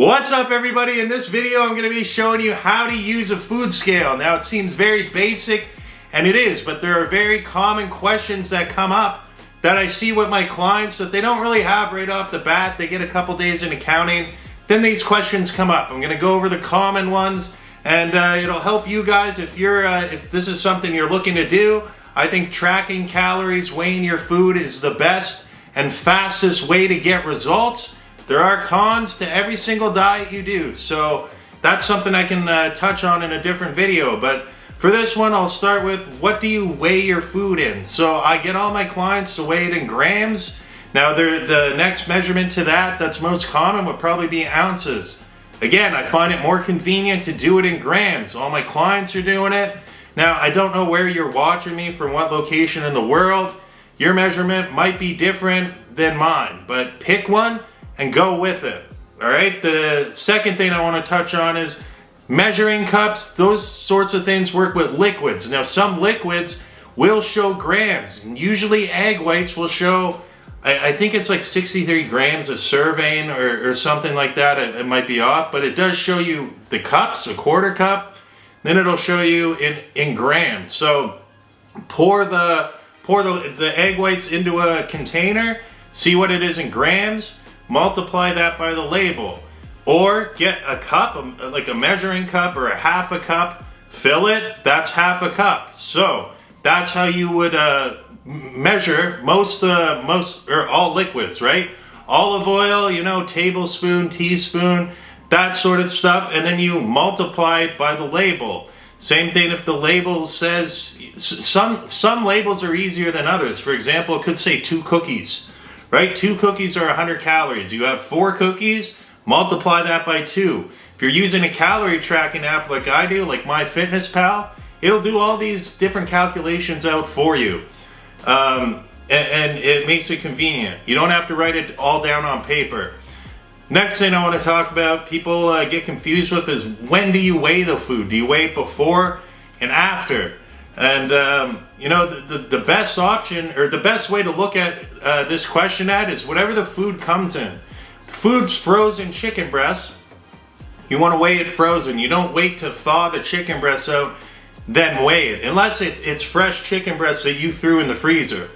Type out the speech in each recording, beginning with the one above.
What's up, everybody? In this video I'm going to be showing you how to use a food scale. Now it seems very basic, and it is, but there are very common questions that come up that I see with my clients that they don't really have right off the bat. They get a couple days in accounting, then these questions come up. I'm going to go over the common ones, and it'll help you guys if this is something you're looking to do. I think tracking calories, weighing your food is the best and fastest way to get results. There are cons to every single diet you do, so that's something I can touch on in a different video. But for this one, I'll start with, what do you weigh your food in? So I get all my clients to weigh it in grams. Now the next measurement to that's most common would probably be ounces. Again, I find it more convenient to do it in grams. All my clients are doing it. Now, I don't know where you're watching me, from what location in the world. Your measurement might be different than mine, but pick one and go with it. All right. The second thing I want to touch on is measuring cups. Those sorts of things work with liquids. Now, some liquids will show grams. Usually egg whites will show, I think it's like 63 grams a serving or something like that. It might be off, but it does show you the cups, a quarter cup. Then it'll show you in grams. So pour the egg whites into a container, see what it is in grams, multiply that by the label, or get a cup, like a measuring cup or a half a cup, fill it, that's half a cup. So that's how you would measure most or all liquids, right? Olive oil, tablespoon, teaspoon, that sort of stuff, and then you multiply it by the label. Same thing if the label says, some labels are easier than others. For example, it could say 2 cookies. Right? 2 cookies are 100 calories. You have 4 cookies, multiply that by 2. If you're using a calorie tracking app like I do, like MyFitnessPal, it'll do all these different calculations out for you. And it makes it convenient. You don't have to write it all down on paper. Next thing I want to talk about, people get confused with, is when do you weigh the food? Do you weigh it before and after? And the best option, or the best way to look at this question is whatever the food comes in. Food's frozen chicken breast, you want to weigh it frozen. You don't wait to thaw the chicken breast out, then weigh it, unless it's fresh chicken breast that you threw in the freezer.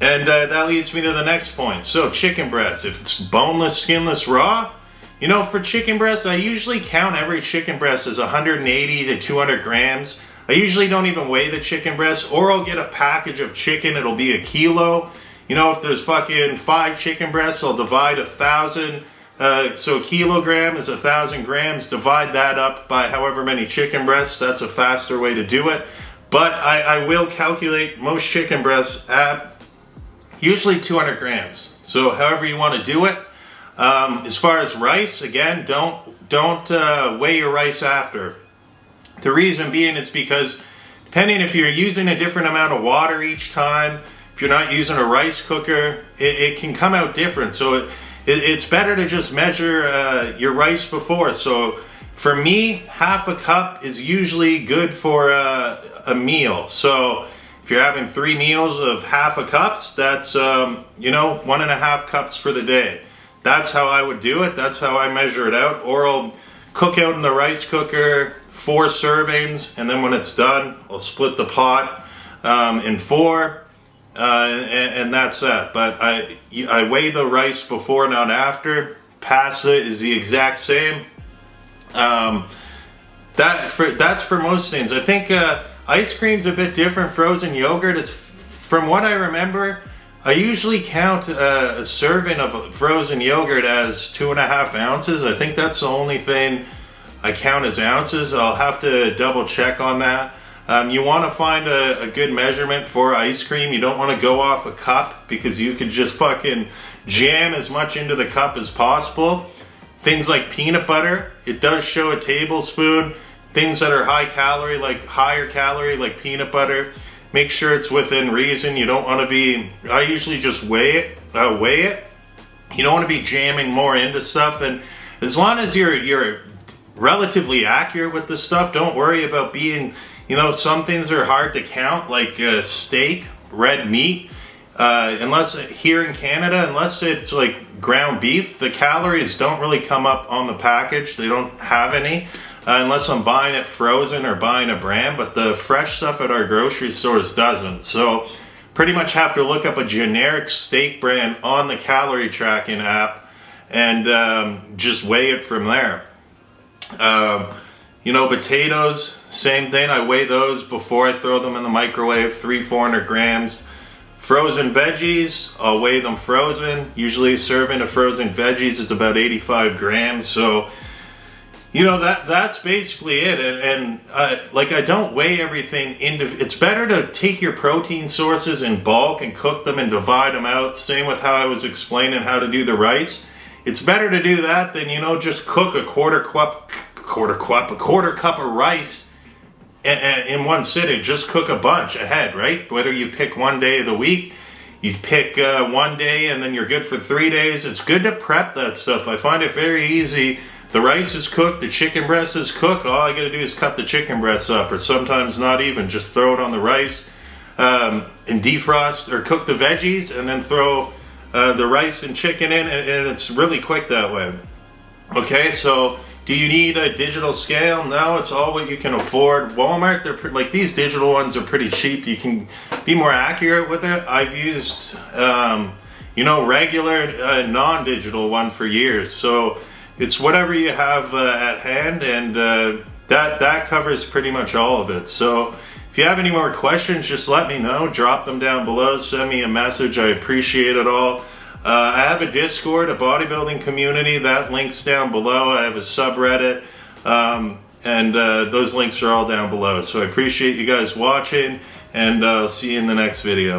And that leads me to the next point. So chicken breast, if it's boneless, skinless, raw, for chicken breast, I usually count every chicken breast as 180 to 200 grams. I usually don't even weigh the chicken breast, or I'll get a package of chicken. It'll be a kilo. If there's fucking 5 chicken breasts, I'll divide 1,000. So a kilogram is 1,000 grams. Divide that up by however many chicken breasts. That's a faster way to do it. But I will calculate most chicken breasts at usually 200 grams. So however you want to do it. As far as rice, again, don't weigh your rice after. The reason being, it's because depending if you're using a different amount of water each time, if you're not using a rice cooker, it can come out different. So it's better to just measure your rice before. So for me, half a cup is usually good for a meal. So if you're having 3 meals of half a cups, that's 1.5 cups for the day. That's how I would do it. That's how I measure it out. Or I'll cook out in the rice cooker 4 servings, and then when it's done, I'll split the pot in 4, and that's that. But I weigh the rice before, not after. Pasta is the exact same. That's for most things. I think ice cream's a bit different. Frozen yogurt is, from what I remember, I usually count a serving of frozen yogurt as 2.5 ounces. I think that's the only thing I count as ounces. I'll have to double check on that. You want to find a good measurement for ice cream. You don't want to go off a cup, because you could just fucking jam as much into the cup as possible. Things like peanut butter, it does show a tablespoon. Things that are higher calorie, like peanut butter, make sure it's within reason. You don't want to be, I usually just weigh it. You don't want to be jamming more into stuff. And as long as you're relatively accurate with this stuff, don't worry about being, some things are hard to count, like steak, red meat. Unless here in Canada, unless it's like ground beef, the calories don't really come up on the package. They don't have any unless I'm buying it frozen or buying a brand, but the fresh stuff at our grocery stores doesn't. So pretty much have to look up a generic steak brand on the calorie tracking app and just weigh it from there. You know, potatoes, same thing. I weigh those before I throw them in the microwave, 300-400 grams. Frozen veggies, I'll weigh them frozen. Usually a serving of frozen veggies is about 85 grams. So, you know, that's basically it. And like, I don't weigh everything it's better to take your protein sources in bulk and cook them and divide them out. Same with how I was explaining how to do the rice. It's better to do that than, you know, just cook a quarter cup of rice in one sitting. Just cook a bunch ahead, right? Whether you pick one day of the week, you pick one day and then you're good for 3 days. It's good to prep that stuff. I find it very easy. The rice is cooked, the chicken breast is cooked. All I gotta do is cut the chicken breasts up, or sometimes not even, just throw it on the rice and defrost or cook the veggies and then throw the rice and chicken in, and it's really quick that way. Okay, so do you need a digital scale? No, it's all what you can afford. Walmart, they're like, these digital ones are pretty cheap. You can be more accurate with it. I've used, you know, regular non-digital one for years. So it's whatever you have at hand, and that covers pretty much all of it. So if you have any more questions, just let me know. Drop them down below. Send me a message. I appreciate it all. I have a Discord, a bodybuilding community. That link's down below. I have a subreddit, and those links are all down below. So I appreciate you guys watching, and I'll see you in the next video.